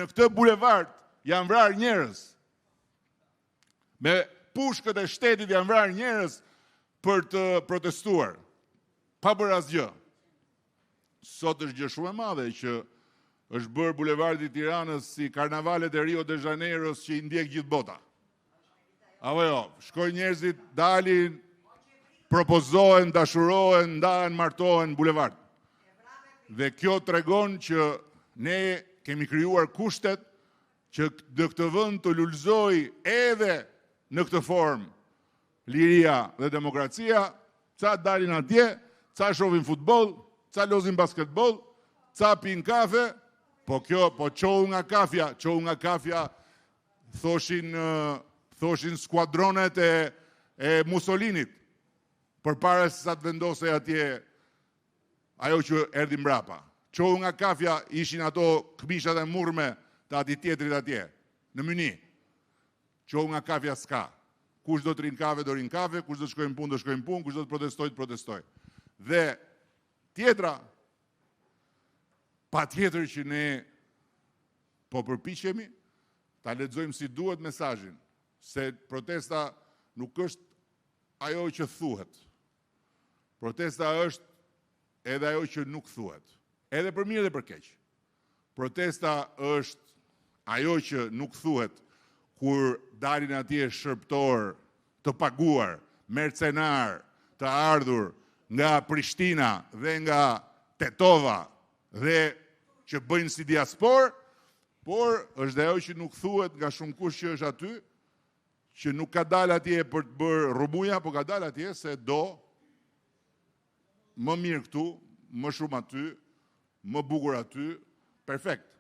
në këtë bulevard janë vrarë njerëz. Me pushkët e shtetit janë vrarë njerëz për të protestuar. Pa bërë asgjë. Sot është gjë shumë e madhe që është bërë bulevardi i Tiranës si karnavalet e Rio de Janeiros që i ndjek gjithë bota. Apo jo, shkojnë njerëzit, dalin, propozohen, dashurohen, ndahen, martohen bulevard. Dhe kjo tregon që ne kemi krijuar kushtet që në këtë vend të lulëzoj edhe në këtë formë liria dhe demokracia, ca dalin atje, ca shohin futboll, ca lozin basketbol, ca pin kafe, po qohu nga kafja, thoshin skuadronet e Mussolinit, përpara se sa të vendosej atje ajo që erdhi mbrapa. Qohu nga kafja ishin ato këmishat e murme të ati tjetrit atje, në Myni. Qohu nga kafja s'ka. Kush do të rinë kafe, do rinë kafe, kush do të shkojnë punë, do shkojnë punë, kush do të protestoj, të protestoj. Dhe tjetra, pa tjetër që ne po përpiqemi, ta lexojmë si duhet mesazhin, se protesta nuk është ajo që thuhet. Protesta është edhe ajo që nuk thuhet. Edhe për mirë dhe për keq. Protesta është ajo që nuk thuhet kur dalin atje shërptor të paguar, mercenar, të ardhur nga Prishtina dhe nga Tetova dhe që bëjnë si diaspor, por është dhe ajo që nuk thuhet nga shumë kush që është aty, që nuk ka dalë atje për të bërë rumuja, po ka dalë atje se do më mirë këtu, më shumë aty, më bukur aty, perfekt.